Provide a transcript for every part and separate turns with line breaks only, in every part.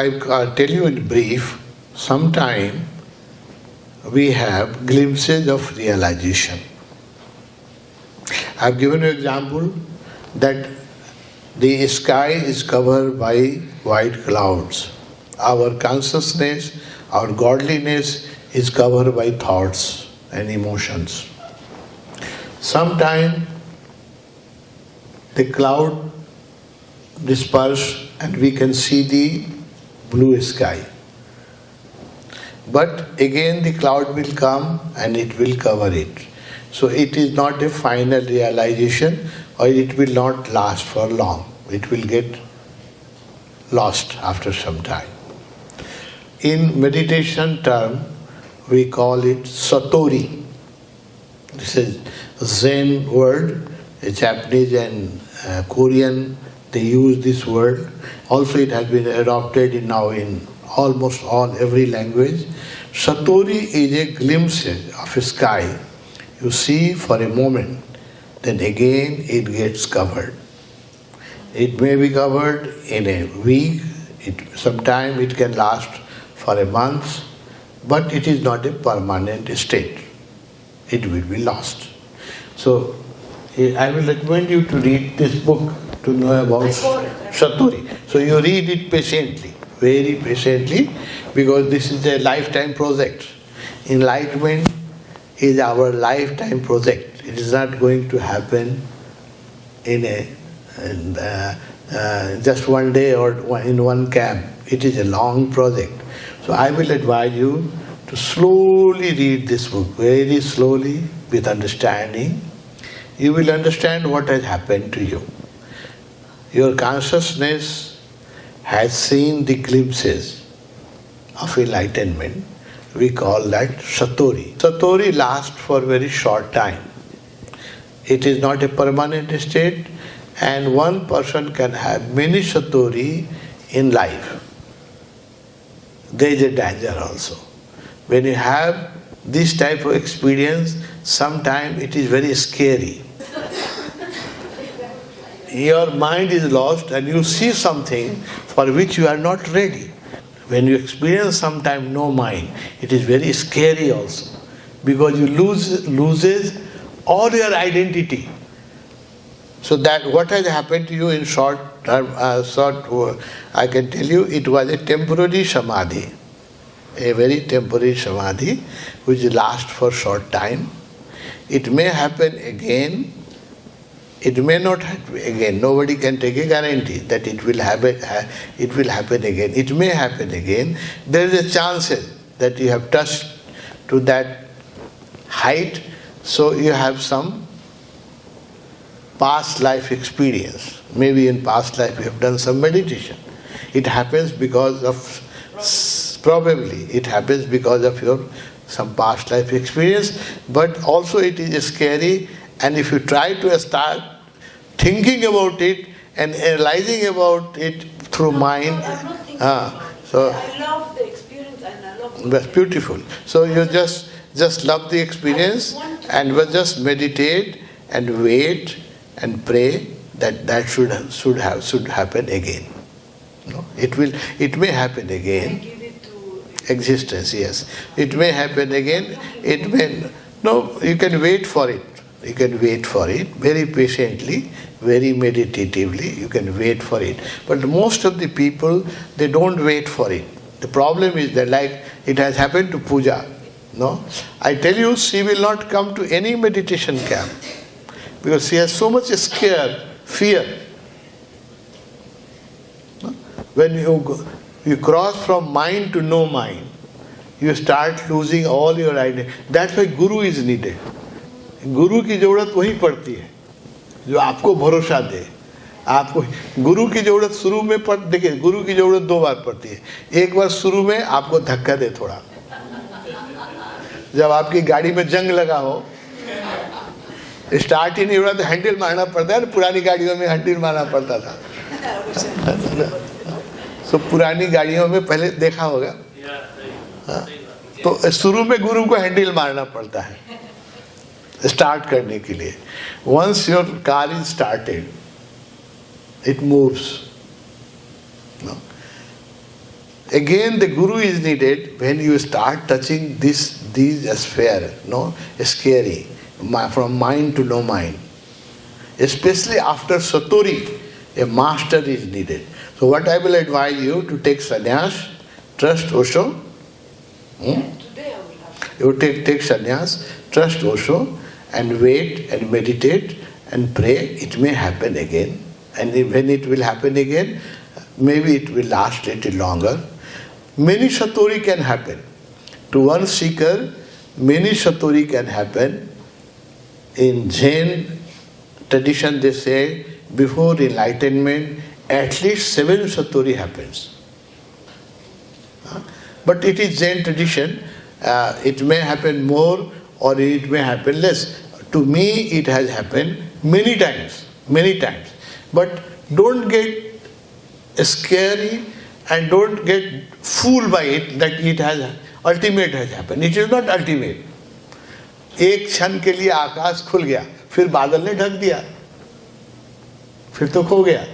I'll tell you in brief, sometime we have glimpses of realization. I've given you an example that the sky is covered by white clouds. Our consciousness, our godliness is covered by thoughts and emotions. Sometime the cloud disperse and we can see the blue sky. But again the cloud will come and it will cover it. So it is not a final realization, or it will not last for long. It will get lost after some time. In meditation term, we call it Satori. This is Zen word. Japanese and Korean, they use this word. Also it has been adopted now in almost every language. Satori is a glimpse of a sky. You see for a moment, then again it gets covered. It may be covered in a week, sometimes it can last for a month, but it is not a permanent state. It will be lost. So I will recommend you to read this book to know about Satori. So you read it patiently, very patiently, because this is a lifetime project. Enlightenment is our lifetime project. It is not going to happen in just one day or in one camp. It is a long project. So I will advise you to slowly read this book, very slowly, with understanding. You will understand what has happened to you. Your consciousness has seen the glimpses of enlightenment. We call that Satori. Satori lasts for a very short time. It is not a permanent state, and one person can have many Satori in life. There is a danger also. When you have this type of experience, sometimes it is very scary. Your mind is lost and you see something for which you are not ready. When you experience sometimes no mind, it is very scary also, because you loses all your identity. So that what has happened to you in short, I can tell you, it was a temporary samadhi, a very temporary samadhi, which lasts for short time. It may happen again. It may not happen again. Nobody can take a guarantee that it will happen again. It may happen again. There is a chance that you have touched to that height, so you have some past life experience. Maybe in past life you have done some meditation. It happens because of, probably it happens because of your some past life experience, but also it is scary, and if you try to start thinking about it and analyzing about it through mind.
So I love the experience and I love
that's beautiful. So you just love the experience and will just meditate and wait and pray that should happen again. No? It may happen again.
give it to
Existence, yes. It may happen again. It may no. You can wait for it. You can wait for it very patiently, very meditatively. You can wait for it. But most of the people, they don't wait for it. The problem is that, like it has happened to Pooja. No, I tell you, she will not come to any meditation camp because she has so much fear. No? When you cross from mind to no mind, you start losing all your identity. That's why Guru is needed. गुरु की जरूरत वही पड़ती है जो आपको भरोसा दे। आपको गुरु की जरूरत शुरू में देखिए, गुरु की जरूरत दो बार पड़ती है। एक बार शुरू में आपको धक्का दे थोड़ा, जब आपकी गाड़ी में जंग लगा हो, स्टार्ट ही नहीं हो रहा तो हैंडल मारना पड़ता है ना। पुरानी गाड़ियों में हैंडल मारना पड़ता था। तो पुरानी गाड़ियों में पहले देखा होगा, तो शुरू में गुरु को हैंडल मारना पड़ता है स्टार्ट करने के लिए। Once your car is started, it moves. Again, the guru is needed when you start touching these sphere, scary, from mind to no mind. Especially after Satori, a master is needed. So what I will advise you to take sannyas, trust Osho.
Today I will have.
You take sannyas, trust Osho, and wait and meditate and pray. It may happen again. And when it will happen again, maybe it will last a little longer. Many Satori can happen. To one seeker, many Satori can happen. In Jain tradition they say, before enlightenment, at least 7 Satori happens. But it is Jain tradition. It may happen more or it may happen less. To me, it has happened many times. But don't get scary and don't get fooled by it that it has ultimate has happened. It is not ultimate. एक क्षण के लिए आकाश खुल गया, फिर बादल ने ढक दिया, फिर तो खो गया.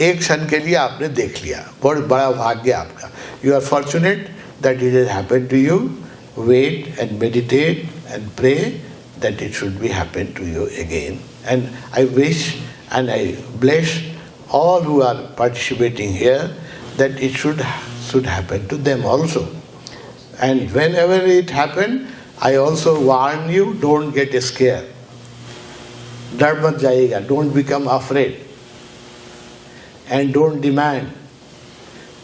एक क्षण के लिए आपने देख लिया, बहुत बड़ा भाग्य आपका. You are fortunate that it has happened to you. Wait and meditate and pray that it should be happen to you again. And I wish and I bless all who are participating here that it should happen to them also. And whenever it happens, I also warn you, don't get scared. डर मत जाइएगा, don't become afraid. And don't demand.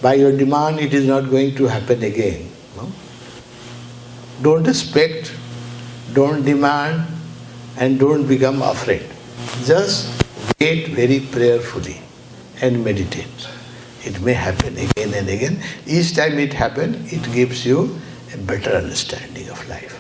By your demand, it is not going to happen again. No? Don't expect, don't demand, and don't become afraid. Just wait very prayerfully and meditate. It may happen again and again. Each time it happens, it gives you a better understanding of life.